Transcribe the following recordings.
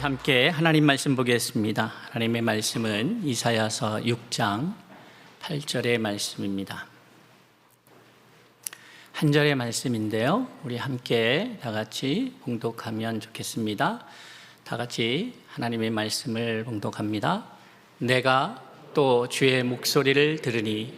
함께 하나님 말씀 보겠습니다. 하나님의 말씀은 이사야서 6장 8절의 말씀입니다. 한 절의 말씀인데요. 우리 함께 다 같이 봉독하면 좋겠습니다. 다 같이 하나님의 말씀을 봉독합니다. 내가 또 주의 목소리를 들으니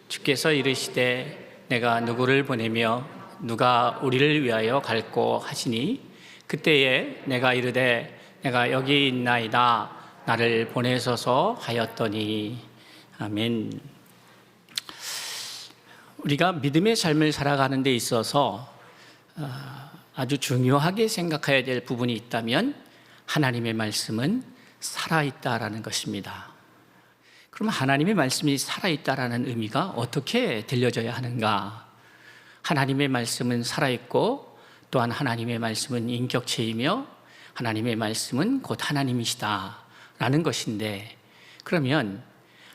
주께서 이르시되 내가 누구를 보내며 누가 우리를 위하여 갈꼬 하시니 그때에 내가 이르되 내가 여기 있나이다 나를 보내소서 하였더니. 아멘. 우리가 믿음의 삶을 살아가는 데 있어서 아주 중요하게 생각해야 될 부분이 있다면 하나님의 말씀은 살아있다라는 것입니다. 그럼 하나님의 말씀이 살아있다라는 의미가 어떻게 들려져야 하는가? 하나님의 말씀은 살아있고 또한 하나님의 말씀은 인격체이며 하나님의 말씀은 곧 하나님이시다라는 것인데, 그러면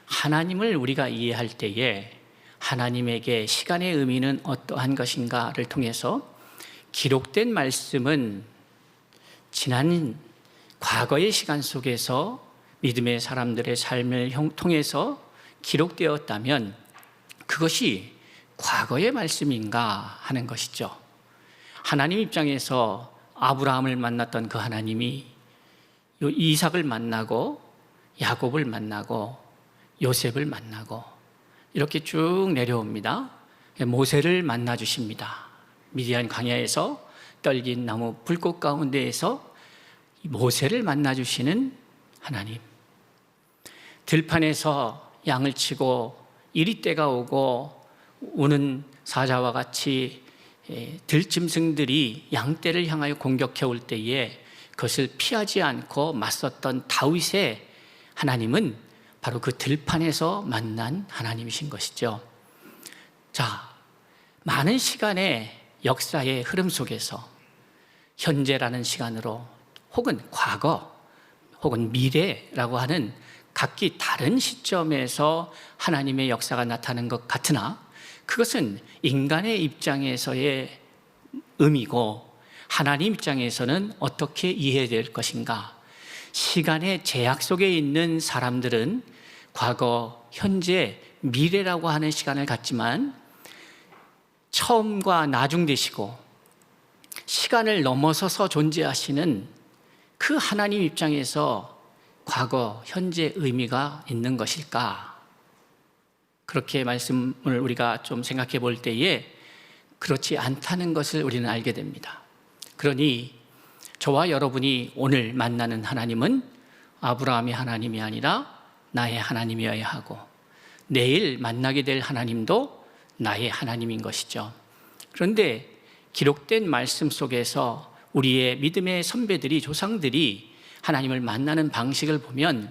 하나님을 우리가 이해할 때에 하나님에게 시간의 의미는 어떠한 것인가를 통해서 기록된 말씀은 지난 과거의 시간 속에서 믿음의 사람들의 삶을 통해서 기록되었다면 그것이 과거의 말씀인가 하는 것이죠. 하나님 입장에서 아브라함을 만났던 그 하나님이 이삭을 만나고 야곱을 만나고 요셉을 만나고 이렇게 쭉 내려옵니다. 모세를 만나 주십니다. 미디안 광야에서 떨긴 나무 불꽃 가운데에서 모세를 만나 주시는 하나님. 들판에서 양을 치고 이리때가 오고 우는 사자와 같이 들짐승들이 양떼를 향하여 공격해 올 때에 그것을 피하지 않고 맞섰던 다윗의 하나님은 바로 그 들판에서 만난 하나님이신 것이죠. 자, 많은 시간의 역사의 흐름 속에서 현재라는 시간으로 혹은 과거 혹은 미래라고 하는 각기 다른 시점에서 하나님의 역사가 나타나는 것 같으나 그것은 인간의 입장에서의 의미고 하나님 입장에서는 어떻게 이해해야 될 것인가? 시간의 제약 속에 있는 사람들은 과거, 현재, 미래라고 하는 시간을 갖지만 처음과 나중 되시고 시간을 넘어서서 존재하시는 그 하나님 입장에서 과거, 현재 의미가 있는 것일까? 그렇게 말씀을 우리가 좀 생각해 볼 때에 그렇지 않다는 것을 우리는 알게 됩니다. 그러니 저와 여러분이 오늘 만나는 하나님은 아브라함의 하나님이 아니라 나의 하나님이어야 하고 내일 만나게 될 하나님도 나의 하나님인 것이죠. 그런데 기록된 말씀 속에서 우리의 믿음의 선배들이, 조상들이 하나님을 만나는 방식을 보면,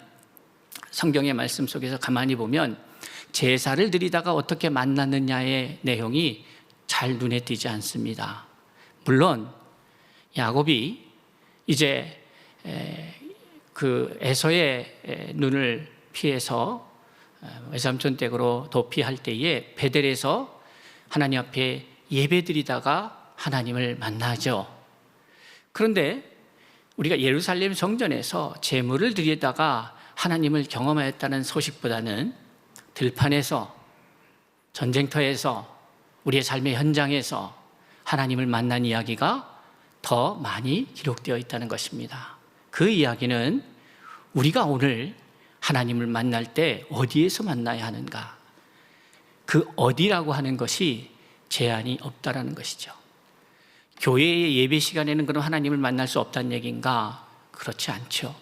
성경의 말씀 속에서 가만히 보면 제사를 드리다가 어떻게 만났느냐의 내용이 잘 눈에 띄지 않습니다. 물론 야곱이 이제 그 에서의 눈을 피해서 외삼촌 댁으로 도피할 때에 베델에서 하나님 앞에 예배드리다가 하나님을 만나죠. 그런데 우리가 예루살렘 성전에서 제물을 드리다가 하나님을 경험하였다는 소식보다는 들판에서, 전쟁터에서, 우리의 삶의 현장에서 하나님을 만난 이야기가 더 많이 기록되어 있다는 것입니다. 그 이야기는 우리가 오늘 하나님을 만날 때 어디에서 만나야 하는가? 그 어디라고 하는 것이 제한이 없다라는 것이죠. 교회의 예배 시간에는 그럼 하나님을 만날 수 없다는 얘기인가? 그렇지 않죠.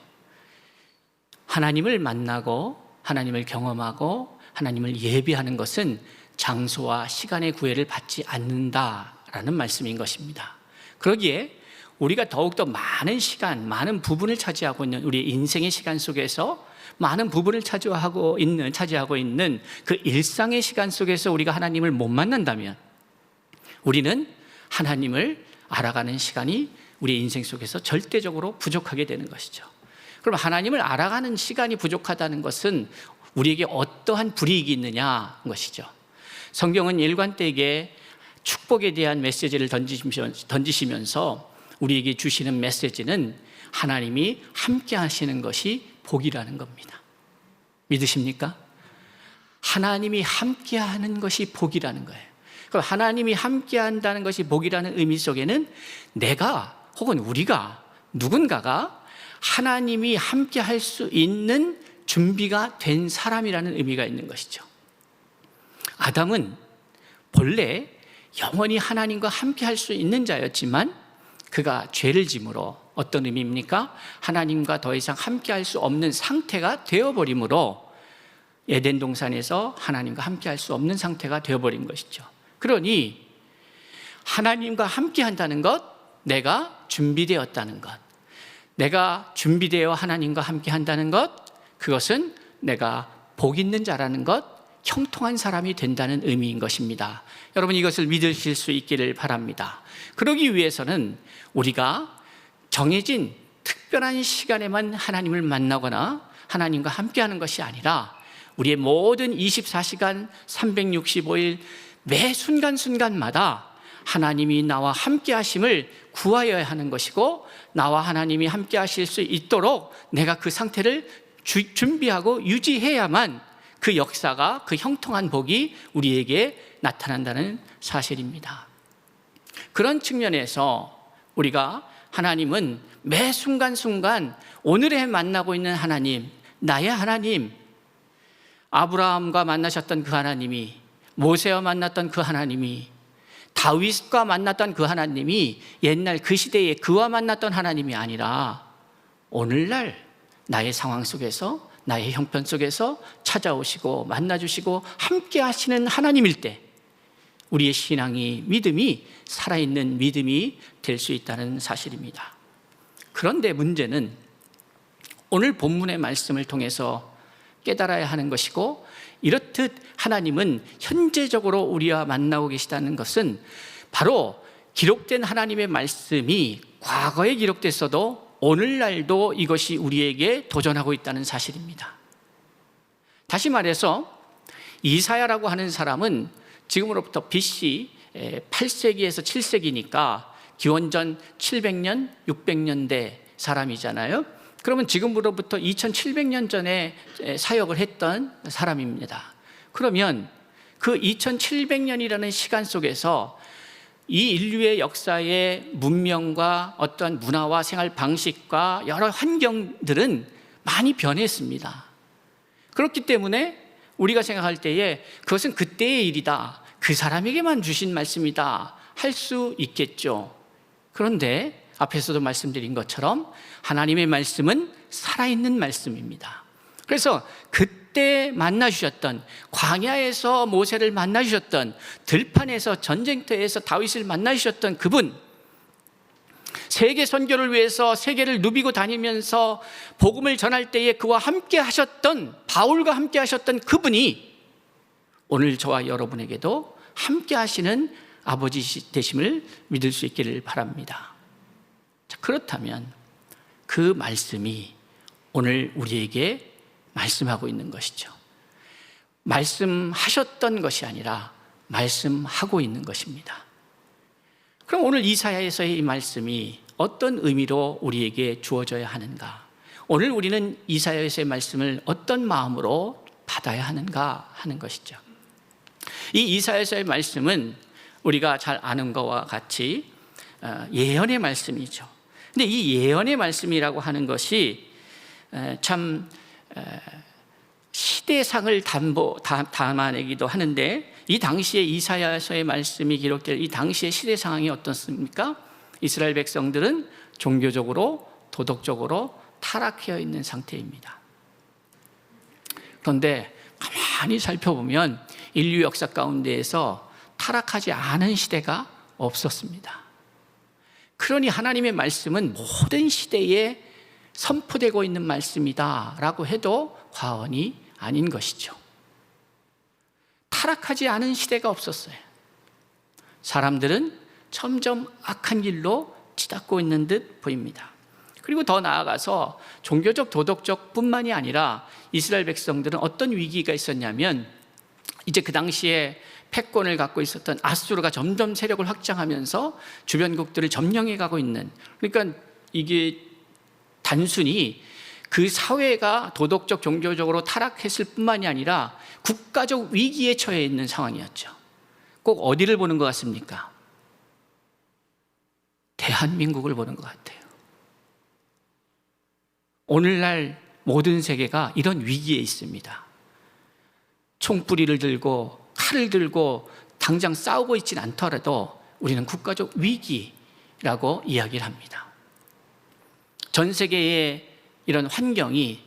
하나님을 만나고 하나님을 경험하고 하나님을 예배하는 것은 장소와 시간의 구애를 받지 않는다라는 말씀인 것입니다. 그러기에 우리가 더욱더 많은 시간, 많은 부분을 차지하고 있는 우리 인생의 시간 속에서 많은 부분을 차지하고 있는 그 일상의 시간 속에서 우리가 하나님을 못 만난다면 우리는 하나님을 알아가는 시간이 우리 인생 속에서 절대적으로 부족하게 되는 것이죠. 그럼 하나님을 알아가는 시간이 부족하다는 것은 우리에게 어떠한 불이익이 있느냐 것이죠. 성경은 일관되게 축복에 대한 메시지를 던지시면서 우리에게 주시는 메시지는 하나님이 함께 하시는 것이 복이라는 겁니다. 믿으십니까? 하나님이 함께 하는 것이 복이라는 거예요. 그럼 하나님이 함께 한다는 것이 복이라는 의미 속에는 내가 혹은 우리가 누군가가 하나님이 함께 할 수 있는 준비가 된 사람이라는 의미가 있는 것이죠. 아담은 본래 영원히 하나님과 함께 할 수 있는 자였지만 그가 죄를 짐으로 어떤 의미입니까? 하나님과 더 이상 함께 할 수 없는 상태가 되어버림으로 에덴 동산에서 하나님과 함께 할 수 없는 상태가 되어버린 것이죠. 그러니 하나님과 함께 한다는 것, 내가 준비되었다는 것, 내가 준비되어 하나님과 함께 한다는 것, 그것은 내가 복 있는 자라는 것, 형통한 사람이 된다는 의미인 것입니다. 여러분 이것을 믿으실 수 있기를 바랍니다. 그러기 위해서는 우리가 정해진 특별한 시간에만 하나님을 만나거나 하나님과 함께하는 것이 아니라 우리의 모든 24시간 365일 매 순간순간마다 하나님이 나와 함께 하심을 구하여야 하는 것이고, 나와 하나님이 함께 하실 수 있도록 내가 그 상태를 준비하고 유지해야만 그 역사가, 그 형통한 복이 우리에게 나타난다는 사실입니다. 그런 측면에서 우리가 하나님은 매 순간순간 오늘에 만나고 있는 하나님, 나의 하나님, 아브라함과 만나셨던 그 하나님이, 모세와 만났던 그 하나님이, 다윗과 만났던 그 하나님이 옛날 그 시대에 그와 만났던 하나님이 아니라 오늘날 나의 상황 속에서, 나의 형편 속에서 찾아오시고 만나주시고 함께 하시는 하나님일 때 우리의 신앙이, 믿음이 살아있는 믿음이 될 수 있다는 사실입니다. 그런데 문제는 오늘 본문의 말씀을 통해서 깨달아야 하는 것이고, 이렇듯 하나님은 현재적으로 우리와 만나고 계시다는 것은 바로 기록된 하나님의 말씀이 과거에 기록됐어도 오늘날도 이것이 우리에게 도전하고 있다는 사실입니다. 다시 말해서 이사야라고 하는 사람은 지금으로부터 BC 8세기에서 7세기니까 기원전 700년, 600년대 사람이잖아요. 그러면 지금으로부터 2700년 전에 사역을 했던 사람입니다. 그러면 그 2700년이라는 시간 속에서 이 인류의 역사의 문명과 어떤 문화와 생활 방식과 여러 환경들은 많이 변했습니다. 그렇기 때문에 우리가 생각할 때에 그것은 그때의 일이다, 그 사람에게만 주신 말씀이다 할 수 있겠죠. 그런데 앞에서도 말씀드린 것처럼 하나님의 말씀은 살아있는 말씀입니다. 그래서 그때 만나주셨던, 광야에서 모세를 만나주셨던, 들판에서 전쟁터에서 다윗을 만나주셨던 그분, 세계 선교를 위해서 세계를 누비고 다니면서 복음을 전할 때에 그와 함께 하셨던, 바울과 함께 하셨던 그분이 오늘 저와 여러분에게도 함께 하시는 아버지 되심을 믿을 수 있기를 바랍니다. 자, 그렇다면 그 말씀이 오늘 우리에게 말씀하고 있는 것이죠. 말씀하셨던 것이 아니라 말씀하고 있는 것입니다. 그럼 오늘 이사야에서의 이 말씀이 어떤 의미로 우리에게 주어져야 하는가? 오늘 우리는 이사야에서의 말씀을 어떤 마음으로 받아야 하는가 하는 것이죠. 이 이사야에서의 말씀은 우리가 잘 아는 것과 같이 예언의 말씀이죠. 근데 이 예언의 말씀이라고 하는 것이 참 시대상을 담아내기도 하는데, 이 당시에 이사야서의 말씀이 기록될 이 당시의 시대 상황이 어떻습니까? 이스라엘 백성들은 종교적으로, 도덕적으로 타락해 있는 상태입니다. 그런데 가만히 살펴보면 인류 역사 가운데에서 타락하지 않은 시대가 없었습니다. 그러니 하나님의 말씀은 모든 시대에 선포되고 있는 말씀이다라고 해도 과언이 아닌 것이죠. 타락하지 않은 시대가 없었어요. 사람들은 점점 악한 길로 치닫고 있는 듯 보입니다. 그리고 더 나아가서 종교적, 도덕적 뿐만이 아니라 이스라엘 백성들은 어떤 위기가 있었냐면, 이제 그 당시에 패권을 갖고 있었던 아수르가 점점 세력을 확장하면서 주변국들을 점령해 가고 있는, 그러니까 이게 단순히 그 사회가 도덕적, 종교적으로 타락했을 뿐만이 아니라 국가적 위기에 처해 있는 상황이었죠. 꼭 어디를 보는 것 같습니까? 대한민국을 보는 것 같아요. 오늘날 모든 세계가 이런 위기에 있습니다. 총뿌리를 들고 칼을 들고 당장 싸우고 있지는 않더라도 우리는 국가적 위기라고 이야기를 합니다. 전 세계의 이런 환경이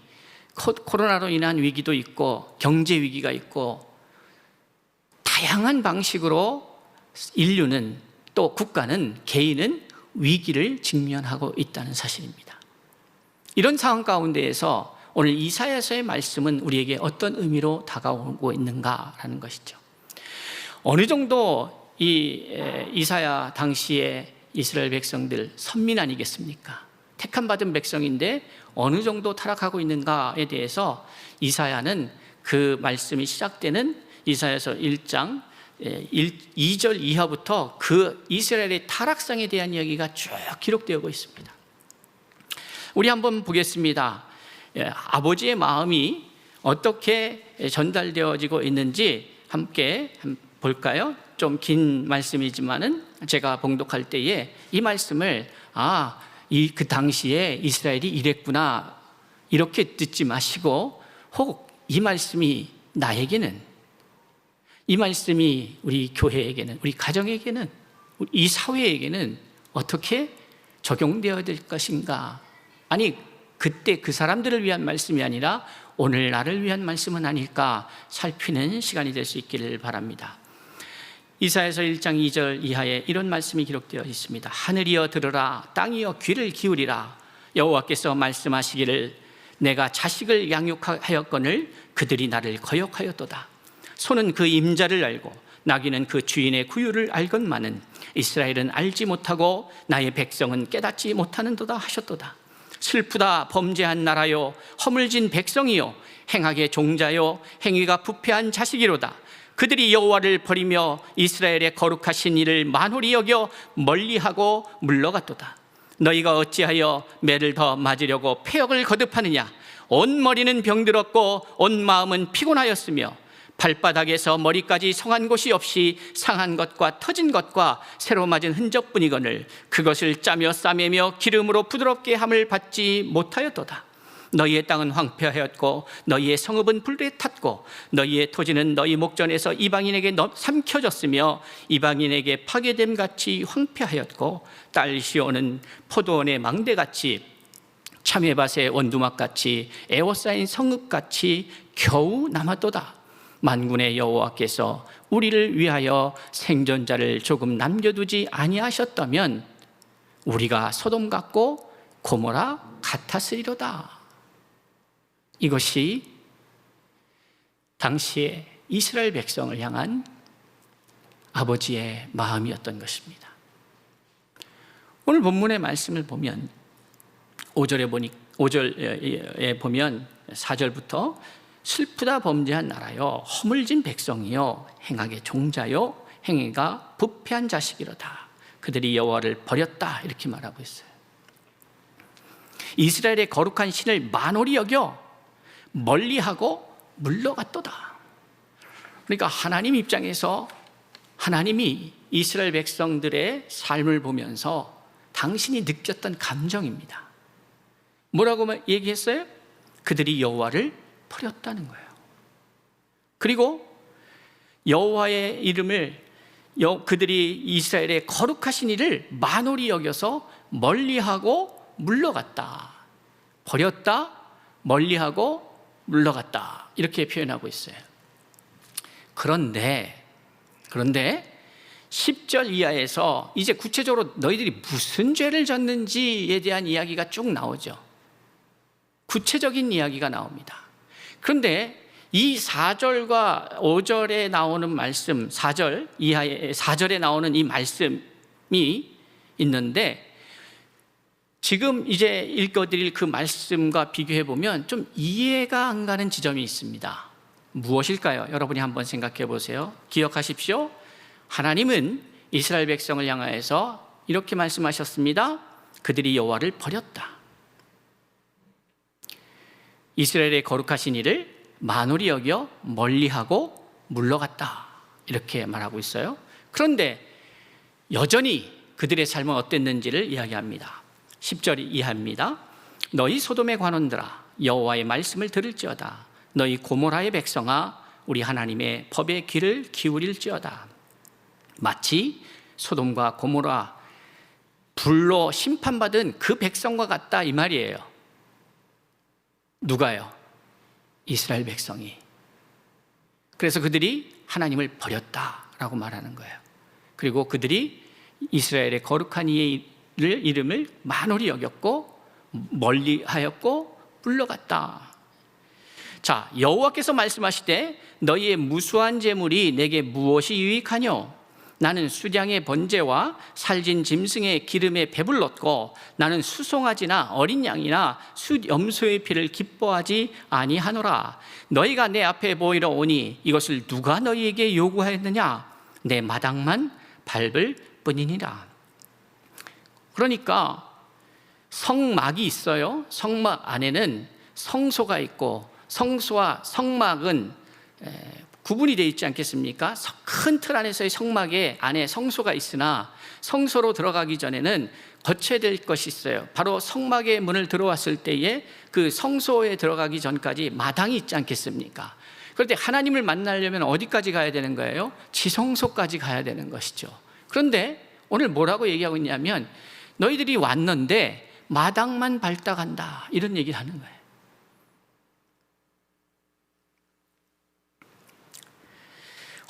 코로나로 인한 위기도 있고 경제 위기가 있고 다양한 방식으로 인류는 또 국가는 개인은 위기를 직면하고 있다는 사실입니다. 이런 상황 가운데에서 오늘 이사야서의 말씀은 우리에게 어떤 의미로 다가오고 있는가라는 것이죠. 어느 정도 이 이사야 당시에 이스라엘 백성들 선민 아니겠습니까? 택함 받은 백성인데 어느 정도 타락하고 있는가에 대해서 이사야는 그 말씀이 시작되는 이사야서 1장 2절 이하부터 그 이스라엘의 타락상에 대한 이야기가 쭉 기록되고 있습니다. 우리 한번 보겠습니다. 아버지의 마음이 어떻게 전달되어지고 있는지 함께 볼까요? 좀 긴 말씀이지만은 제가 봉독할 때에 이 말씀을 그 당시에 이스라엘이 이랬구나 이렇게 듣지 마시고 혹 이 말씀이 나에게는, 이 말씀이 우리 교회에게는, 우리 가정에게는, 이 사회에게는 어떻게 적용되어야 될 것인가? 아니 그때 그 사람들을 위한 말씀이 아니라 오늘 나를 위한 말씀은 아닐까 살피는 시간이 될 수 있기를 바랍니다. 이사야서 1장 2절 이하에 이런 말씀이 기록되어 있습니다. 하늘이여 들으라, 땅이여 귀를 기울이라. 여호와께서 말씀하시기를 내가 자식을 양육하였거늘 그들이 나를 거역하였도다. 소는 그 임자를 알고 나귀는 그 주인의 구유를 알건만은 이스라엘은 알지 못하고 나의 백성은 깨닫지 못하는도다 하셨도다. 슬프다 범죄한 나라요, 허물진 백성이요, 행악의 종자요, 행위가 부패한 자식이로다. 그들이 여호와를 버리며 이스라엘의 거룩하신 이를 만홀히 여겨 멀리하고 물러갔도다. 너희가 어찌하여 매를 더 맞으려고 패역을 거듭하느냐? 온 머리는 병들었고 온 마음은 피곤하였으며 발바닥에서 머리까지 성한 곳이 없이 상한 것과 터진 것과 새로 맞은 흔적뿐이거늘 그것을 짜며 싸매며 기름으로 부드럽게 함을 받지 못하였도다. 너희의 땅은 황폐하였고 너희의 성읍은 불에 탔고 너희의 토지는 너희 목전에서 이방인에게 삼켜졌으며 이방인에게 파괴됨 같이 황폐하였고 딸 시온은 포도원의 망대같이 참외밭의 원두막같이 에워싸인 성읍같이 겨우 남았도다. 만군의 여호와께서 우리를 위하여 생존자를 조금 남겨두지 아니하셨다면 우리가 소돔 같고 고모라 같았으리로다. 이것이 당시에 이스라엘 백성을 향한 아버지의 마음이었던 것입니다. 오늘 본문의 말씀을 보면 5절에 보면 4절부터 슬프다 범죄한 나라요, 허물진 백성이요, 행악의 종자요, 행위가 부패한 자식이로다. 그들이 여호와를 버렸다 이렇게 말하고 있어요. 이스라엘의 거룩한 신을 만홀히 여겨 멀리하고 물러갔도다. 그러니까 하나님 입장에서 하나님이 이스라엘 백성들의 삶을 보면서 당신이 느꼈던 감정입니다. 뭐라고 얘기했어요? 그들이 여호와를 버렸다는 거예요. 그리고 여호와의 이름을 그들이 이스라엘의 거룩하신 이를 만홀히 여겨서 멀리하고 물러갔다. 버렸다, 멀리하고 물러갔다 이렇게 표현하고 있어요. 그런데 10절 이하에서 이제 구체적으로 너희들이 무슨 죄를 졌는지에 대한 이야기가 쭉 나오죠. 구체적인 이야기가 나옵니다. 그런데 이 4절과 5절에 나오는 말씀, 4절 이하에 4절에 나오는 이 말씀이 있는데 지금 이제 읽어드릴 그 말씀과 비교해 보면 좀 이해가 안 가는 지점이 있습니다. 무엇일까요? 여러분이 한번 생각해 보세요. 기억하십시오. 하나님은 이스라엘 백성을 향하여서 이렇게 말씀하셨습니다. 그들이 여호와를 버렸다. 이스라엘의 거룩하신 이를 만홀히 여겨 멀리하고 물러갔다, 이렇게 말하고 있어요. 그런데 여전히 그들의 삶은 어땠는지를 이야기합니다. 10절 이하입니다. 너희 소돔의 관원들아, 여호와의 말씀을 들을지어다. 너희 고모라의 백성아, 우리 하나님의 법에 귀를 기울일지어다. 마치 소돔과 고모라 불로 심판받은 그 백성과 같다, 이 말이에요. 누가요? 이스라엘 백성이. 그래서 그들이 하나님을 버렸다라고 말하는 거예요. 그리고 그들이 이스라엘의 거룩한 이의 이름을 만홀히 여겼고 멀리하였고 물러갔다. 자, 여호와께서 말씀하시되 너희의 무수한 재물이 내게 무엇이 유익하뇨? 나는 수량의 번제와 살진 짐승의 기름에 배불렀고 나는 수송아지나 어린 양이나 숫염소의 피를 기뻐하지 아니하노라. 너희가 내 앞에 보이러 오니 이것을 누가 너희에게 요구하였느냐? 내 마당만 밟을 뿐이니라. 그러니까 성막이 있어요. 성막 안에는 성소가 있고 성소와 성막은 구분이 되어 있지 않겠습니까? 큰 틀 안에서의 성막에 안에 성소가 있으나 성소로 들어가기 전에는 거쳐야 될 것이 있어요. 바로 성막의 문을 들어왔을 때에 그 성소에 들어가기 전까지 마당이 있지 않겠습니까? 그런데 하나님을 만나려면 어디까지 가야 되는 거예요? 지성소까지 가야 되는 것이죠. 그런데 오늘 뭐라고 얘기하고 있냐면 너희들이 왔는데 마당만 밟다 간다, 이런 얘기를 하는 거예요.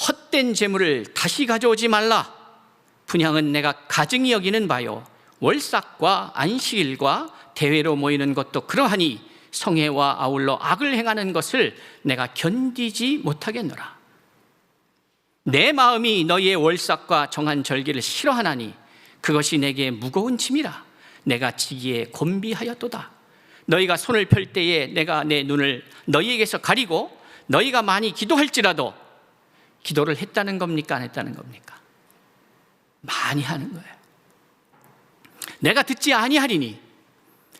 헛된 재물을 다시 가져오지 말라. 분향은 내가 가증히 여기는 바요, 월삭과 안식일과 대회로 모이는 것도 그러하니 성회와 아울러 악을 행하는 것을 내가 견디지 못하겠노라. 내 마음이 너희의 월삭과 정한 절기를 싫어하나니 그것이 내게 무거운 짐이라. 내가 지기에 곤비하였도다. 너희가 손을 펼 때에 내가 내 눈을 너희에게서 가리고 너희가 많이 기도할지라도, 기도를 했다는 겁니까? 안 했다는 겁니까? 많이 하는 거예요. 내가 듣지 아니하리니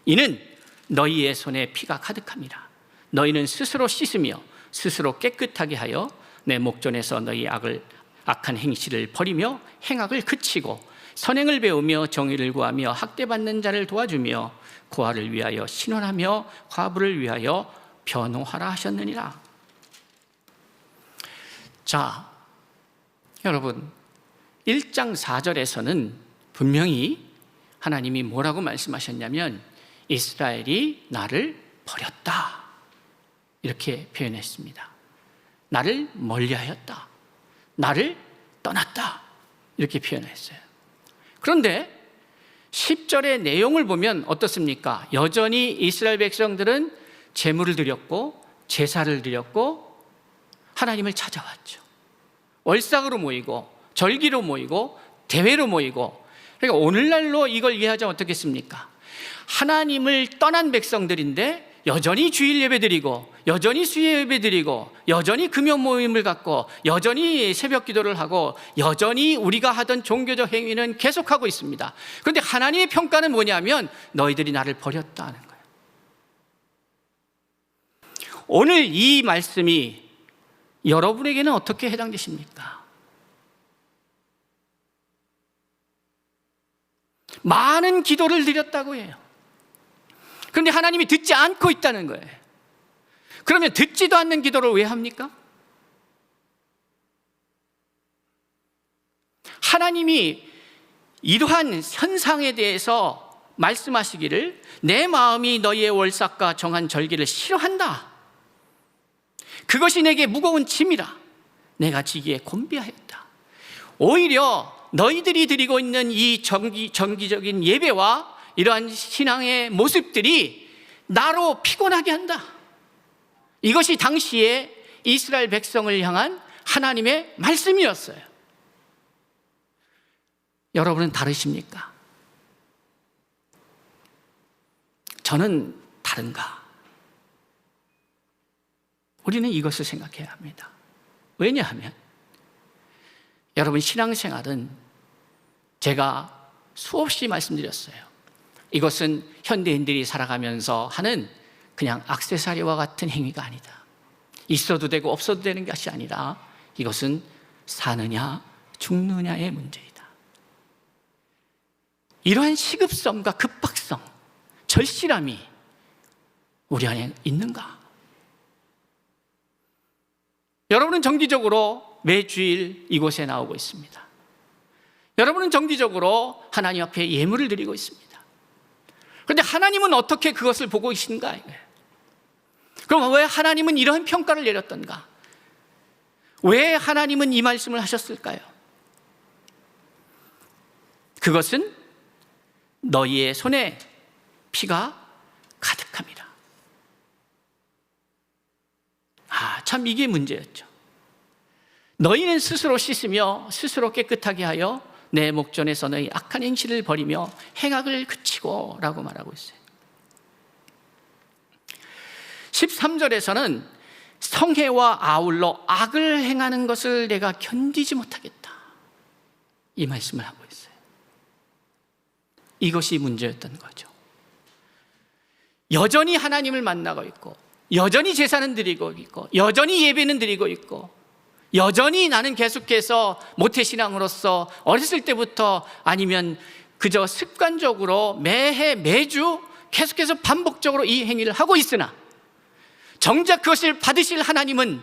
이는 너희의 손에 피가 가득함이라. 너희는 스스로 씻으며 스스로 깨끗하게 하여 내 목전에서 너희 악한 행실을 버리며 행악을 그치고 선행을 배우며 정의를 구하며 학대받는 자를 도와주며 고아를 위하여 신원하며 과부를 위하여 변호하라 하셨느니라. 자, 여러분, 1장 4절에서는 분명히 하나님이 뭐라고 말씀하셨냐면 이스라엘이 나를 버렸다, 이렇게 표현했습니다. 나를 멀리하였다, 나를 떠났다, 이렇게 표현했어요. 그런데 10절의 내용을 보면 어떻습니까? 여전히 이스라엘 백성들은 제물을 드렸고 제사를 드렸고 하나님을 찾아왔죠. 월삭으로 모이고 절기로 모이고 대회로 모이고. 그러니까 오늘날로 이걸 이해하자면 어떻겠습니까? 하나님을 떠난 백성들인데 여전히 주일 예배 드리고 여전히 수요 예배 드리고 여전히 금요 모임을 갖고 여전히 새벽 기도를 하고 여전히 우리가 하던 종교적 행위는 계속하고 있습니다. 그런데 하나님의 평가는 뭐냐면 너희들이 나를 버렸다는 거예요. 오늘 이 말씀이 여러분에게는 어떻게 해당되십니까? 많은 기도를 드렸다고 해요. 그런데 하나님이 듣지 않고 있다는 거예요. 그러면 듣지도 않는 기도를 왜 합니까? 하나님이 이러한 현상에 대해서 말씀하시기를 내 마음이 너희의 월삭과 정한 절기를 싫어한다. 그것이 내게 무거운 짐이라. 내가 지기에 곤비하였다. 오히려 너희들이 드리고 있는 이 정기적인 예배와 이러한 신앙의 모습들이 나로 피곤하게 한다. 이것이 당시에 이스라엘 백성을 향한 하나님의 말씀이었어요. 여러분은 다르십니까? 저는 다른가? 우리는 이것을 생각해야 합니다. 왜냐하면 여러분, 신앙생활은 제가 수없이 말씀드렸어요. 이것은 현대인들이 살아가면서 하는 그냥 액세서리와 같은 행위가 아니다. 있어도 되고 없어도 되는 것이 아니라 이것은 사느냐 죽느냐의 문제이다. 이러한 시급성과 급박성, 절실함이 우리 안에 있는가? 여러분은 정기적으로 매주일 이곳에 나오고 있습니다. 여러분은 정기적으로 하나님 앞에 예물을 드리고 있습니다. 그런데 하나님은 어떻게 그것을 보고 계신가? 그럼 왜 하나님은 이러한 평가를 내렸던가? 왜 하나님은 이 말씀을 하셨을까요? 그것은 너희의 손에 피가 가득함이라. 참 이게 문제였죠. 너희는 스스로 씻으며 스스로 깨끗하게 하여 내 목전에서 너희 악한 행실을 버리며 행악을 그치고 라고 말하고 있어요. 13절에서는 성회와 아울러 악을 행하는 것을 내가 견디지 못하겠다, 이 말씀을 하고 있어요. 이것이 문제였던 거죠. 여전히 하나님을 만나고 있고, 여전히 제사는 드리고 있고, 여전히 예배는 드리고 있고, 여전히 나는 계속해서 모태신앙으로서 어렸을 때부터 아니면 그저 습관적으로 매해 매주 계속해서 반복적으로 이 행위를 하고 있으나 정작 그것을 받으실 하나님은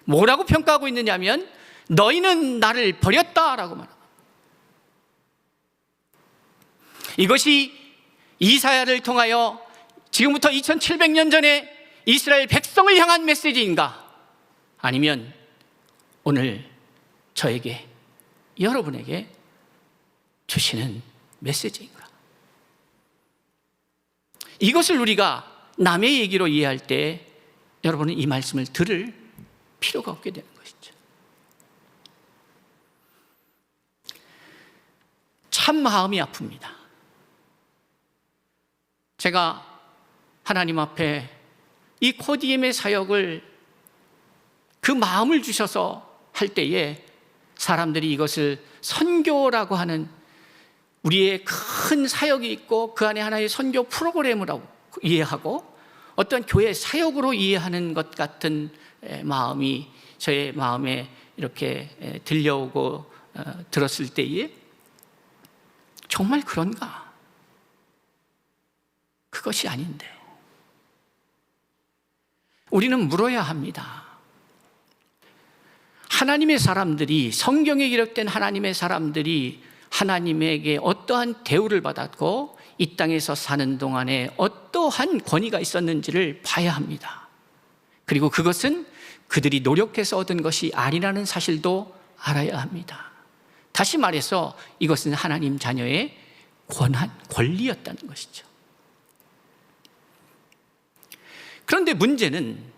뭐라고 평가하고 있느냐면 너희는 나를 버렸다라고 말합니다. 이것이 이사야를 통하여 지금부터 2700년 전에 이스라엘 백성을 향한 메시지인가? 아니면 오늘 저에게, 여러분에게 주시는 메시지인가? 이것을 우리가 남의 얘기로 이해할 때 여러분은 이 말씀을 들을 필요가 없게 되는 것이죠. 참 마음이 아픕니다. 제가 하나님 앞에 이 코디엠의 사역을 그 마음을 주셔서 할 때에 사람들이 이것을 선교라고 하는 우리의 큰 사역이 있고 그 안에 하나의 선교 프로그램이라고 이해하고 어떤 교회 사역으로 이해하는 것 같은 마음이 저의 마음에 이렇게 들려오고 들었을 때에 정말 그런가? 그것이 아닌데 우리는 물어야 합니다. 하나님의 사람들이, 성경에 기록된 하나님의 사람들이 하나님에게 어떠한 대우를 받았고 이 땅에서 사는 동안에 어떠한 권위가 있었는지를 봐야 합니다. 그리고 그것은 그들이 노력해서 얻은 것이 아니라는 사실도 알아야 합니다. 다시 말해서 이것은 하나님 자녀의 권한, 권리였다는 것이죠. 그런데 문제는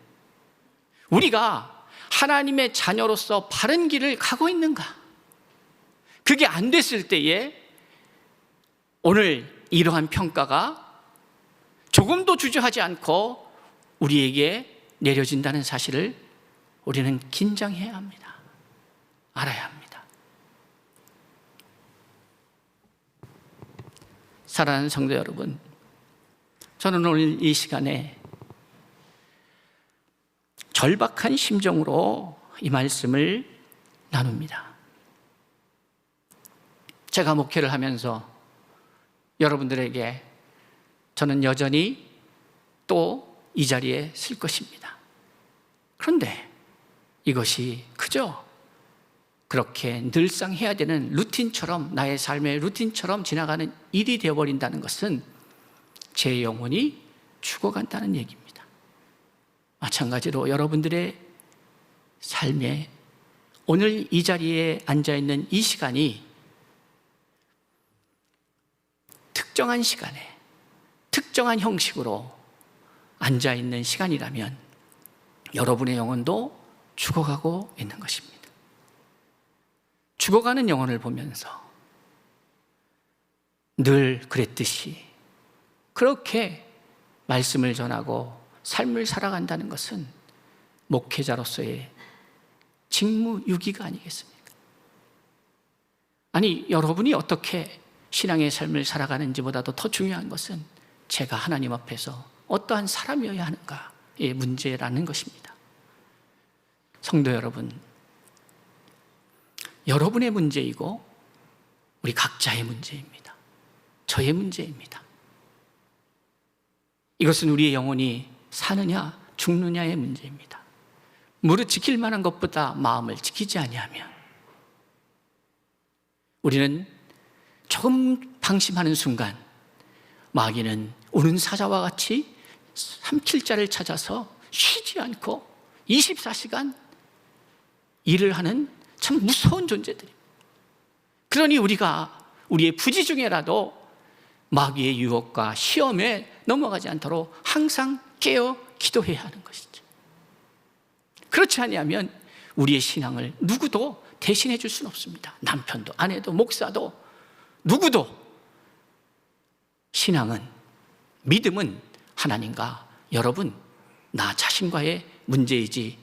우리가 하나님의 자녀로서 바른 길을 가고 있는가? 그게 안 됐을 때에 오늘 이러한 평가가 조금도 주저하지 않고 우리에게 내려진다는 사실을 우리는 긴장해야 합니다. 알아야 합니다. 사랑하는 성도 여러분, 저는 오늘 이 시간에 절박한 심정으로 이 말씀을 나눕니다. 제가 목회를 하면서 여러분들에게 저는 여전히 또 이 자리에 설 것입니다. 그런데 이것이 그저 그렇게 늘상 해야 되는 루틴처럼, 나의 삶의 루틴처럼 지나가는 일이 되어버린다는 것은 제 영혼이 죽어간다는 얘기입니다. 마찬가지로 여러분들의 삶에 오늘 이 자리에 앉아있는 이 시간이 특정한 시간에 특정한 형식으로 앉아있는 시간이라면 여러분의 영혼도 죽어가고 있는 것입니다. 죽어가는 영혼을 보면서 늘 그랬듯이 그렇게 말씀을 전하고 삶을 살아간다는 것은 목회자로서의 직무유기가 아니겠습니까? 아니, 여러분이 어떻게 신앙의 삶을 살아가는지보다도 더 중요한 것은 제가 하나님 앞에서 어떠한 사람이어야 하는가의 문제라는 것입니다. 성도 여러분, 여러분의 문제이고 우리 각자의 문제입니다. 저의 문제입니다. 이것은 우리의 영혼이 사느냐 죽느냐의 문제입니다. 무릇 지킬 만한 것보다 마음을 지키지 아니하면 우리는 조금 방심하는 순간 마귀는 우는 사자와 같이 삼킬 자를 찾아서 쉬지 않고 24시간 일을 하는 참 무서운 존재들입니다. 그러니 우리가 우리의 부지 중에라도 마귀의 유혹과 시험에 넘어가지 않도록 항상 깨어 기도해야 하는 것이죠. 그렇지 아니하면 우리의 신앙을 누구도 대신해 줄 수는 없습니다. 남편도 아내도 목사도 누구도. 신앙은, 믿음은 하나님과 여러분, 나 자신과의 문제이지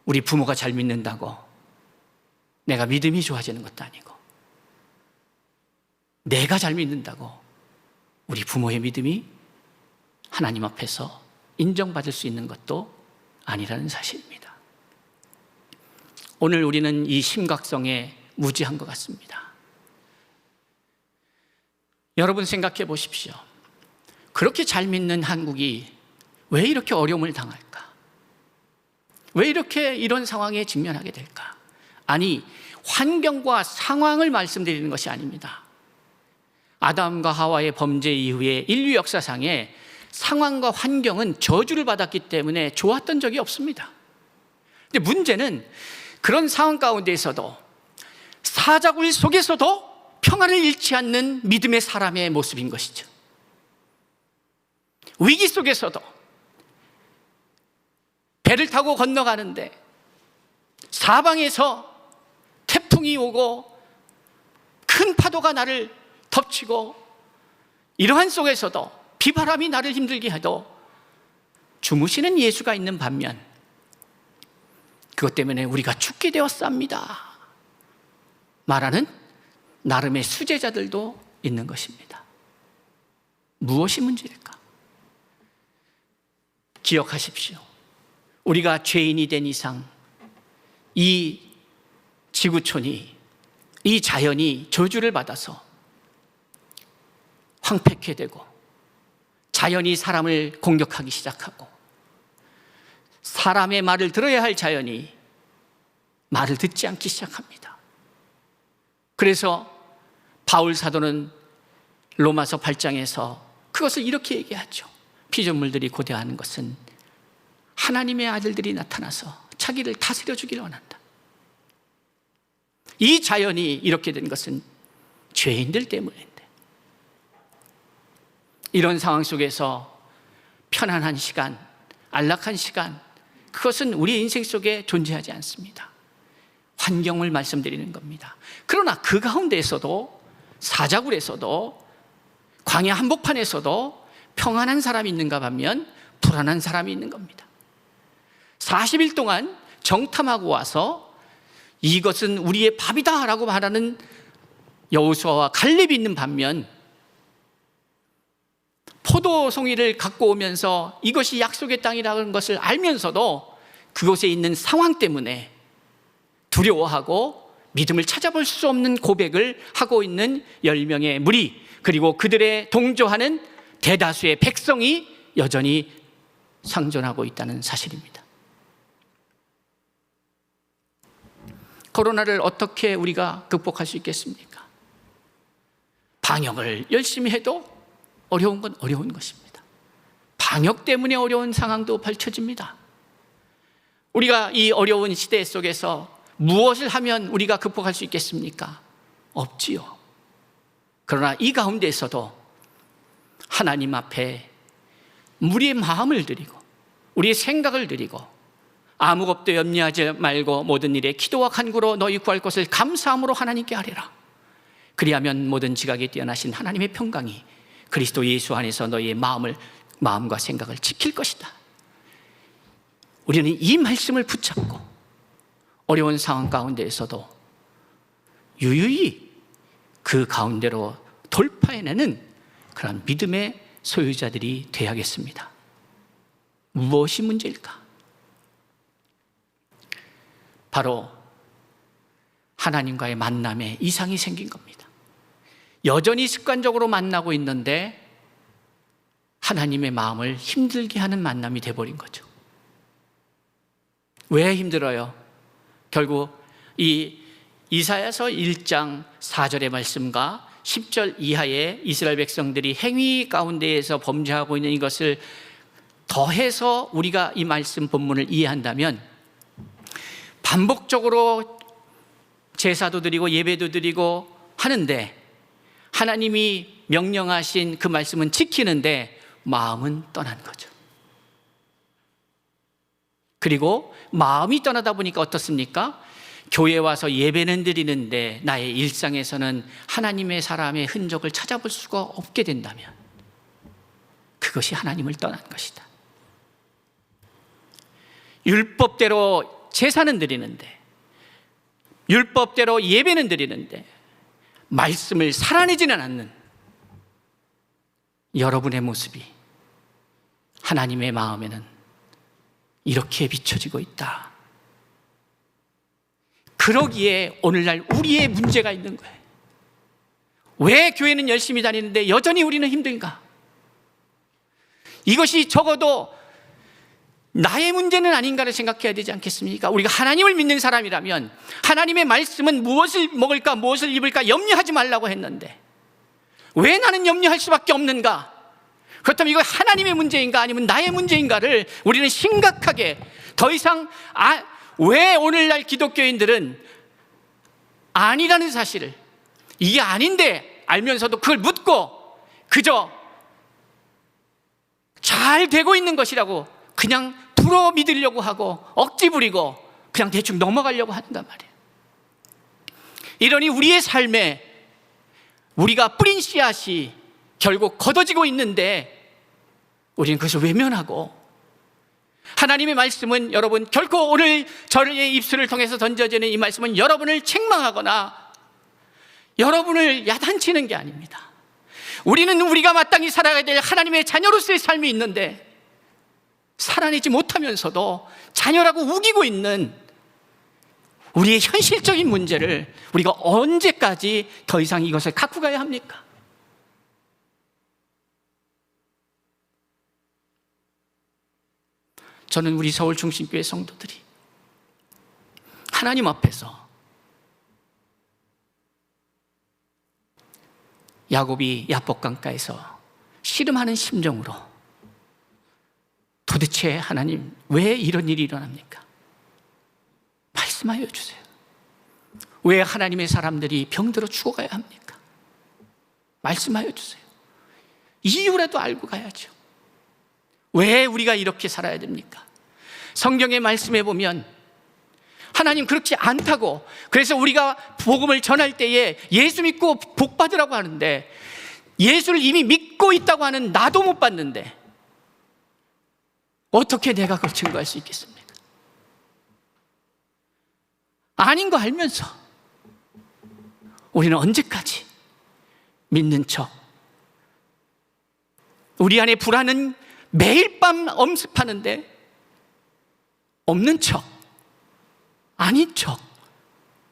우리 부모가 잘 믿는다고 내가 믿음이 좋아지는 것도 아니고 내가 잘 믿는다고 우리 부모의 믿음이 하나님 앞에서 인정받을 수 있는 것도 아니라는 사실입니다. 오늘 우리는 이 심각성에 무지한 것 같습니다. 여러분 생각해 보십시오. 그렇게 잘 믿는 한국이 왜 이렇게 어려움을 당할까? 왜 이렇게 이런 상황에 직면하게 될까? 아니, 환경과 상황을 말씀드리는 것이 아닙니다. 아담과 하와의 범죄 이후에 인류 역사상에 상황과 환경은 저주를 받았기 때문에 좋았던 적이 없습니다. 근데 문제는 그런 상황 가운데에서도 사자굴 속에서도 평안을 잃지 않는 믿음의 사람의 모습인 것이죠. 위기 속에서도 배를 타고 건너가는데 사방에서 태풍이 오고 큰 파도가 나를 덮치고 이러한 속에서도 비바람이 나를 힘들게 해도 주무시는 예수가 있는 반면 그것 때문에 우리가 죽게 되었습니다 말하는 나름의 수제자들도 있는 것입니다. 무엇이 문제일까? 기억하십시오. 우리가 죄인이 된 이상 이 지구촌이, 이 자연이 저주를 받아서 황폐케 되고 자연이 사람을 공격하기 시작하고 사람의 말을 들어야 할 자연이 말을 듣지 않기 시작합니다. 그래서 바울 사도는 로마서 8장에서 그것을 이렇게 얘기하죠. 피조물들이 고대하는 것은 하나님의 아들들이 나타나서 자기를 다스려 주기를 원한다. 이 자연이 이렇게 된 것은 죄인들 때문인데 이런 상황 속에서 편안한 시간, 안락한 시간, 그것은 우리 인생 속에 존재하지 않습니다. 환경을 말씀드리는 겁니다. 그러나 그 가운데에서도 사자굴에서도 광야 한복판에서도 평안한 사람이 있는가 하면 불안한 사람이 있는 겁니다. 40일 동안 정탐하고 와서 이것은 우리의 밥이다 라고 말하는 여호수아와 갈렙이 있는 반면 포도송이를 갖고 오면서 이것이 약속의 땅이라는 것을 알면서도 그곳에 있는 상황 때문에 두려워하고 믿음을 찾아볼 수 없는 고백을 하고 있는 10명의 무리, 그리고 그들의 동조하는 대다수의 백성이 여전히 상존하고 있다는 사실입니다. 코로나를 어떻게 우리가 극복할 수 있겠습니까? 방역을 열심히 해도 어려운 건 어려운 것입니다. 방역 때문에 어려운 상황도 펼쳐집니다. 우리가 이 어려운 시대 속에서 무엇을 하면 우리가 극복할 수 있겠습니까? 없지요. 그러나 이 가운데에서도 하나님 앞에 우리의 마음을 드리고 우리의 생각을 드리고 아무것도 염려하지 말고 모든 일에 기도와 간구로 너희 구할 것을 감사함으로 하나님께 아뢰라. 그리하면 모든 지각에 뛰어나신 하나님의 평강이 그리스도 예수 안에서 너희의 마음과 생각을 지킬 것이다. 우리는 이 말씀을 붙잡고 어려운 상황 가운데에서도 유유히 그 가운데로 돌파해내는 그런 믿음의 소유자들이 되어야겠습니다. 무엇이 문제일까? 바로 하나님과의 만남에 이상이 생긴 겁니다. 여전히 습관적으로 만나고 있는데 하나님의 마음을 힘들게 하는 만남이 돼버린 거죠. 왜 힘들어요? 결국 이 이사야서 1장 4절의 말씀과 10절 이하의 이스라엘 백성들이 행위 가운데에서 범죄하고 있는 이것을 더해서 우리가 이 말씀 본문을 이해한다면 반복적으로 제사도 드리고 예배도 드리고 하는데 하나님이 명령하신 그 말씀은 지키는데 마음은 떠난 거죠. 그리고 마음이 떠나다 보니까 어떻습니까? 교회 와서 예배는 드리는데 나의 일상에서는 하나님의 사람의 흔적을 찾아볼 수가 없게 된다면 그것이 하나님을 떠난 것이다. 율법대로 제사는 드리는데 율법대로 예배는 드리는데 말씀을 살아내지는 않는 여러분의 모습이 하나님의 마음에는 이렇게 비춰지고 있다. 그러기에 오늘날 우리의 문제가 있는 거예요. 왜 교회는 열심히 다니는데 여전히 우리는 힘든가? 이것이 적어도 나의 문제는 아닌가를 생각해야 되지 않겠습니까? 우리가 하나님을 믿는 사람이라면 하나님의 말씀은 무엇을 먹을까 무엇을 입을까 염려하지 말라고 했는데 왜 나는 염려할 수밖에 없는가? 그렇다면 이거 하나님의 문제인가 아니면 나의 문제인가를 우리는 심각하게 더 이상 왜 오늘날 기독교인들은 아니라는 사실을 이게 아닌데 알면서도 그걸 묻고 그저 잘 되고 있는 것이라고 그냥 풀어 믿으려고 하고 억지 부리고 그냥 대충 넘어가려고 한단 말이에요. 이러니 우리의 삶에 우리가 뿌린 씨앗이 결국 걷어지고 있는데 우리는 그것을 외면하고 하나님의 말씀은 여러분 결코 오늘 저의 입술을 통해서 던져지는 이 말씀은 여러분을 책망하거나 여러분을 야단치는 게 아닙니다. 우리는 우리가 마땅히 살아야 될 하나님의 자녀로서의 삶이 있는데 살아내지 못하면서도 자녀라고 우기고 있는 우리의 현실적인 문제를 우리가 언제까지 더 이상 이것을 갖고 가야 합니까? 저는 우리 서울 중심교회 성도들이 하나님 앞에서 야곱이 야복강가에서 씨름하는 심정으로 도대체 하나님 왜 이런 일이 일어납니까? 말씀하여 주세요. 왜 하나님의 사람들이 병들어 죽어가야 합니까? 말씀하여 주세요. 이유라도 알고 가야죠. 왜 우리가 이렇게 살아야 됩니까? 성경의 말씀에 보면 하나님 그렇지 않다고, 그래서 우리가 복음을 전할 때에 예수 믿고 복 받으라고 하는데 예수를 이미 믿고 있다고 하는 나도 못 받는데 어떻게 내가 그걸 증거할 수 있겠습니까? 아닌 거 알면서 우리는 언제까지 믿는 척, 우리 안에 불안은 매일 밤 엄습하는데 없는 척, 아닌 척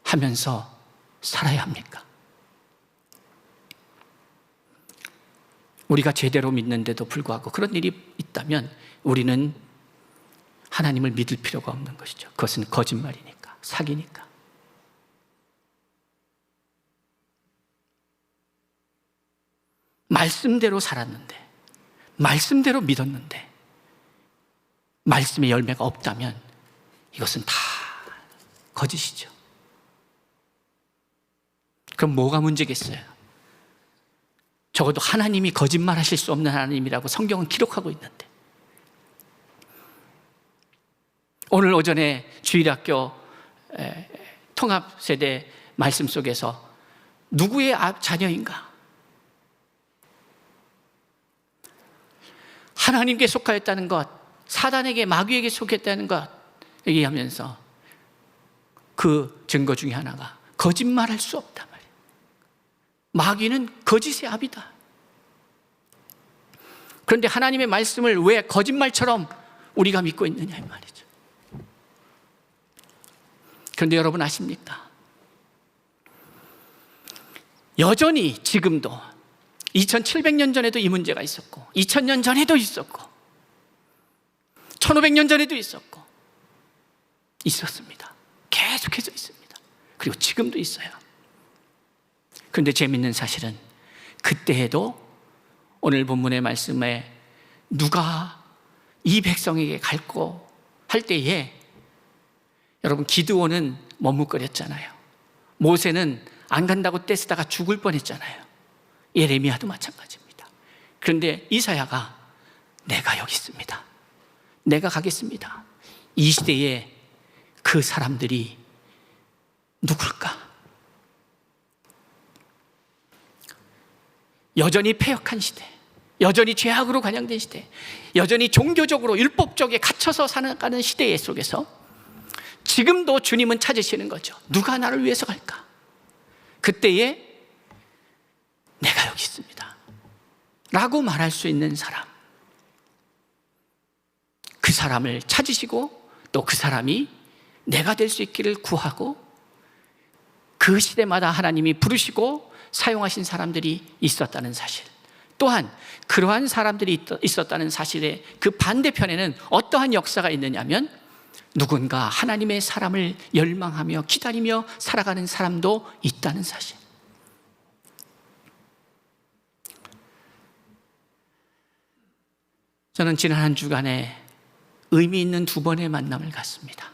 하면서 살아야 합니까? 우리가 제대로 믿는데도 불구하고 그런 일이 있다면 우리는 하나님을 믿을 필요가 없는 것이죠. 그것은 거짓말이니까, 사기니까. 말씀대로 살았는데, 말씀대로 믿었는데 말씀의 열매가 없다면 이것은 다 거짓이죠. 그럼 뭐가 문제겠어요? 적어도 하나님이 거짓말하실 수 없는 하나님이라고 성경은 기록하고 있는데, 오늘 오전에 주일학교 통합세대 말씀 속에서 누구의 자녀인가? 하나님께 속하였다는 것, 사단에게, 마귀에게 속했다는 것 얘기하면서 그 증거 중에 하나가 거짓말할 수 없단 말이에요. 마귀는 거짓의 압이다. 그런데 하나님의 말씀을 왜 거짓말처럼 우리가 믿고 있느냐 이 말이죠. 그런데 여러분 아십니까? 여전히 지금도 2700년 전에도 이 문제가 있었고 2000년 전에도 있었고 1500년 전에도 있었습니다. 계속해서 있습니다. 그리고 지금도 있어요. 그런데 재미있는 사실은 그때에도 오늘 본문의 말씀에 누가 이 백성에게 갈고 할 때에 여러분 기드온은 머뭇거렸잖아요. 모세는 안 간다고 떼쓰다가 죽을 뻔했잖아요. 예레미야도 마찬가지입니다. 그런데 이사야가 내가 여기 있습니다. 내가 가겠습니다. 이 시대에 그 사람들이 누굴까? 여전히 패역한 시대, 여전히 죄악으로 관영된 시대, 여전히 종교적으로 율법적에 갇혀서 살아가는 시대 속에서 지금도 주님은 찾으시는 거죠. 누가 나를 위해서 갈까? 그때에 내가 여기 있습니다 라고 말할 수 있는 사람, 그 사람을 찾으시고 또 그 사람이 내가 될 수 있기를 구하고 그 시대마다 하나님이 부르시고 사용하신 사람들이 있었다는 사실, 또한 그러한 사람들이 있었다는 사실의 그 반대편에는 어떠한 역사가 있느냐면 누군가 하나님의 사람을 열망하며 기다리며 살아가는 사람도 있다는 사실. 저는 지난 한 주간에 의미 있는 2번의 만남을 갖습니다.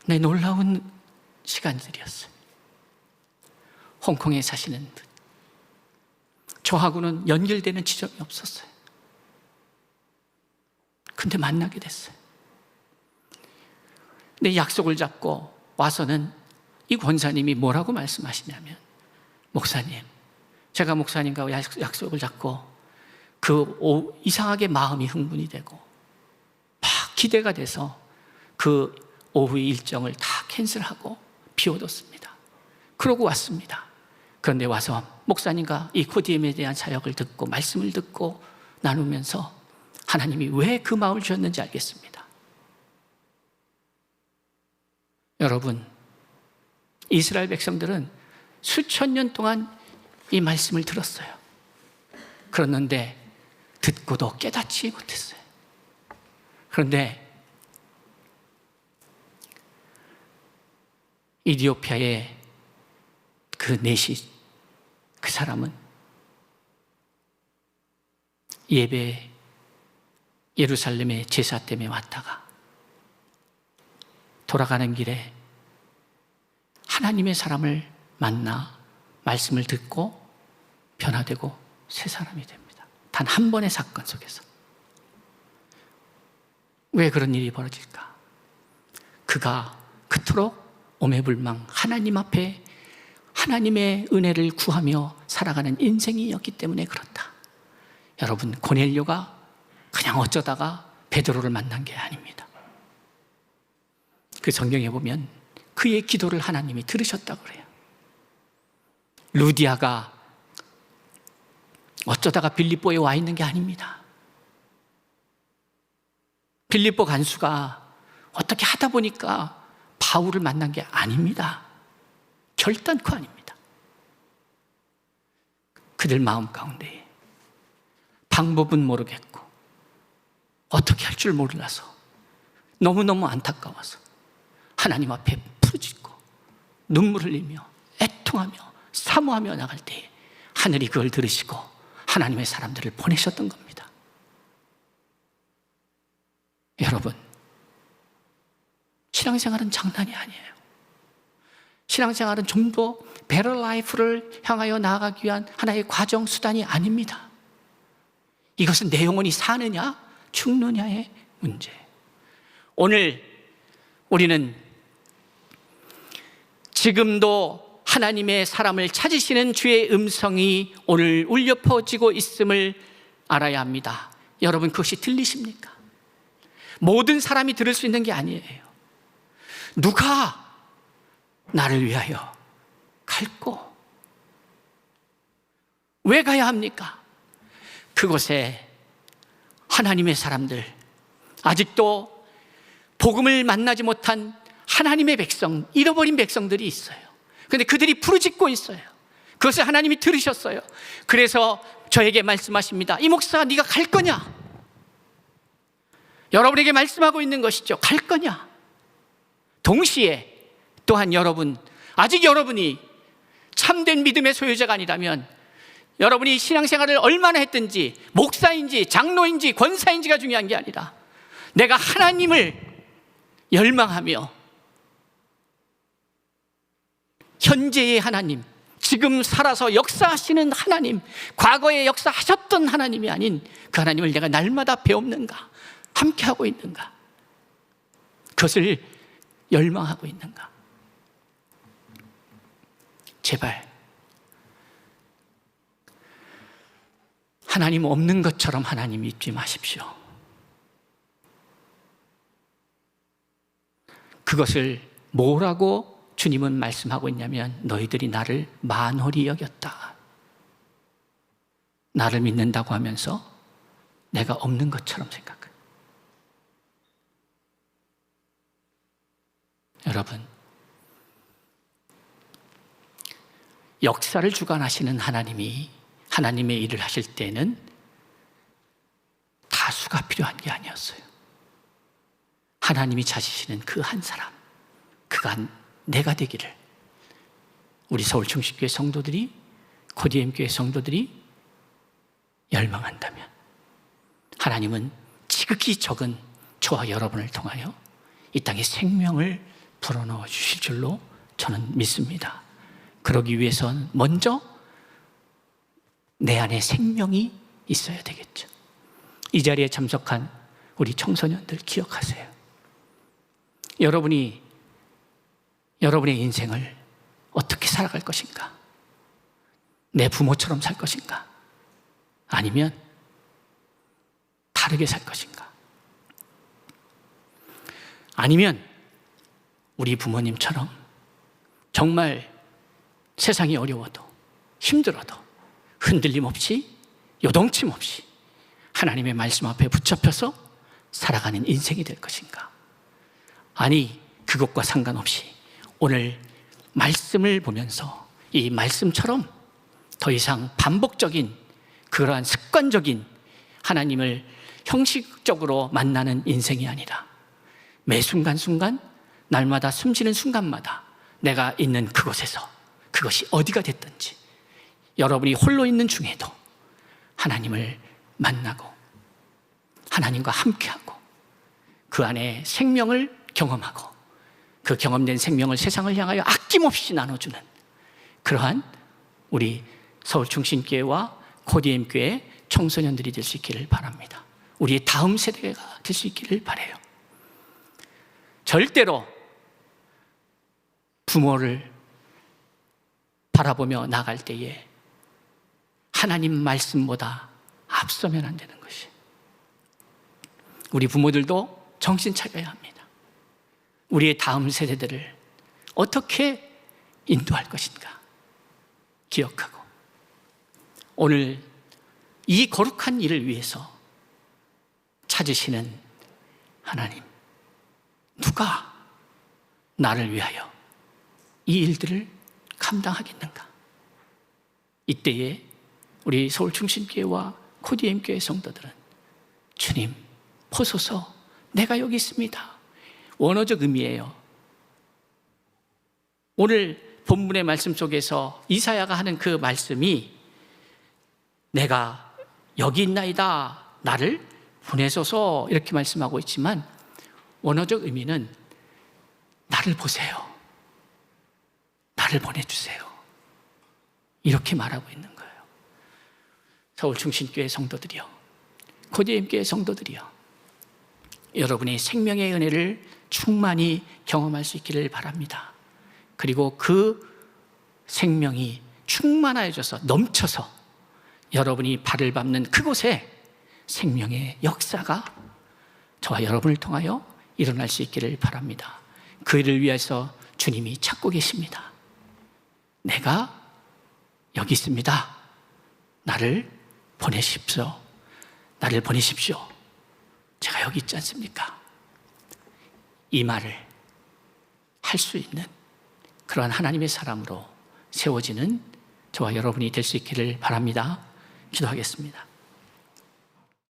네, 놀라운 시간들이었어요. 홍콩에 사시는 분, 저하고는 연결되는 지점이 없었어요. 근데 만나게 됐어요. 근데 약속을 잡고 와서는 이 권사님이 뭐라고 말씀하시냐면, 목사님, 제가 목사님과 약속을 잡고 이상하게 마음이 흥분이 되고 막 기대가 돼서 그 오후의 일정을 다 캔슬하고 비워뒀습니다. 그러고 왔습니다. 그런데 와서 목사님과 이 코디엠에 대한 사역을 듣고 말씀을 듣고 나누면서 하나님이 왜 그 마음을 주셨는지 알겠습니다. 여러분, 이스라엘 백성들은 수천 년 동안 이 말씀을 들었어요. 그랬는데 듣고도 깨닫지 못했어요. 그런데 이디오피아의 그 내시, 그 사람은 예배 예루살렘의 제사 때문에 왔다가 돌아가는 길에 하나님의 사람을 만나 말씀을 듣고 변화되고 새 사람이 됩니다. 단 한 번의 사건 속에서. 왜 그런 일이 벌어질까? 그가 그토록 오매불망 하나님 앞에 하나님의 은혜를 구하며 살아가는 인생이었기 때문에 그렇다. 여러분, 고넬료가 그냥 어쩌다가 베드로를 만난 게 아닙니다. 그 성경에 보면 그의 기도를 하나님이 들으셨다고 그래요. 루디아가 어쩌다가 빌립보에 와 있는 게 아닙니다. 빌립보 간수가 어떻게 하다 보니까 바울을 만난 게 아닙니다. 결단코 아닙니다. 그들 마음 가운데 방법은 모르겠고 어떻게 할 줄 몰라서 너무너무 안타까워서 하나님 앞에 부르짖고 눈물을 흘리며 애통하며 사모하며 나갈 때에 하늘이 그걸 들으시고 하나님의 사람들을 보내셨던 겁니다. 여러분, 신앙생활은 장난이 아니에요. 신앙생활은 좀 더 베터 라이프를 향하여 나아가기 위한 하나의 과정, 수단이 아닙니다. 이것은 내 영혼이 사느냐 죽느냐의 문제. 오늘 우리는 지금도 하나님의 사람을 찾으시는 주의 음성이 오늘 울려 퍼지고 있음을 알아야 합니다. 여러분, 그것이 들리십니까? 모든 사람이 들을 수 있는 게 아니에요. 누가 나를 위하여 갈고 왜 가야 합니까? 그곳에 하나님의 사람들, 아직도 복음을 만나지 못한 하나님의 백성, 잃어버린 백성들이 있어요. 그런데 그들이 부르짖고 있어요. 그것을 하나님이 들으셨어요. 그래서 저에게 말씀하십니다. 이 목사, 네가 갈 거냐? 여러분에게 말씀하고 있는 것이죠. 갈 거냐? 동시에 또한 여러분, 아직 여러분이 참된 믿음의 소유자가 아니라면, 여러분이 신앙생활을 얼마나 했든지 목사인지 장로인지 권사인지가 중요한 게 아니라 내가 하나님을 열망하며 현재의 하나님, 지금 살아서 역사하시는 하나님, 과거에 역사하셨던 하나님이 아닌 그 하나님을 내가 날마다 배웁는가, 함께하고 있는가, 그것을 열망하고 있는가. 제발 하나님 없는 것처럼 하나님 믿지 마십시오. 그것을 뭐라고 주님은 말씀하고 있냐면, 너희들이 나를 만홀히 여겼다. 나를 믿는다고 하면서 내가 없는 것처럼 생각해. 여러분, 역사를 주관하시는 하나님이 하나님의 일을 하실 때는 다수가 필요한 게 아니었어요. 하나님이 찾으시는 그 한 사람, 그가 내가 되기를 우리 서울 충신교회 성도들이, 코디엠교회 성도들이 열망한다면 하나님은 지극히 적은 저와 여러분을 통하여 이 땅에 생명을 불어넣어 주실 줄로 저는 믿습니다. 그러기 위해서는 먼저 내 안에 생명이 있어야 되겠죠. 이 자리에 참석한 우리 청소년들 기억하세요. 여러분이 여러분의 인생을 어떻게 살아갈 것인가? 내 부모처럼 살 것인가? 아니면 다르게 살 것인가? 아니면 우리 부모님처럼 정말 세상이 어려워도 힘들어도 흔들림 없이 요동침 없이 하나님의 말씀 앞에 붙잡혀서 살아가는 인생이 될 것인가? 아니, 그것과 상관없이 오늘 말씀을 보면서 이 말씀처럼 더 이상 반복적인 그러한 습관적인 하나님을 형식적으로 만나는 인생이 아니라 매 순간순간 날마다 숨쉬는 순간마다 내가 있는 그곳에서, 그것이 어디가 됐든지 여러분이 홀로 있는 중에도 하나님을 만나고 하나님과 함께하고 그 안에 생명을 경험하고 그 경험된 생명을 세상을 향하여 아낌없이 나눠주는 그러한 우리 서울충신교회와 코디엠교회 청소년들이 될 수 있기를 바랍니다. 우리의 다음 세대가 될 수 있기를 바라요. 절대로 부모를 바라보며 나갈 때에 하나님 말씀보다 앞서면 안 되는 것이, 우리 부모들도 정신 차려야 합니다. 우리의 다음 세대들을 어떻게 인도할 것인가 기억하고, 오늘 이 거룩한 일을 위해서 찾으시는 하나님, 누가 나를 위하여 이 일들을 감당하겠는가? 이때에 우리 서울충신교회와 코디엠교회 성도들은 주님 보소서, 내가 여기 있습니다. 원어적 의미예요. 오늘 본문의 말씀 속에서 이사야가 하는 그 말씀이 내가 여기 있나이다, 나를 보내소서, 이렇게 말씀하고 있지만 원어적 의미는 나를 보세요, 나를 보내주세요, 이렇게 말하고 있는 거예요. 서울충신교회 성도들이요, 코디엠교회 성도들이요, 여러분의 생명의 은혜를 충만히 경험할 수 있기를 바랍니다. 그리고 그 생명이 충만해져서 넘쳐서 여러분이 발을 밟는 그곳에 생명의 역사가 저와 여러분을 통하여 일어날 수 있기를 바랍니다. 그 일을 위해서 주님이 찾고 계십니다. 내가 여기 있습니다, 나를 보내십시오, 나를 보내십시오. 제가 여기 있지 않습니까? 이 말을 할 수 있는 그러한 하나님의 사람으로 세워지는 저와 여러분이 될 수 있기를 바랍니다. 기도하겠습니다.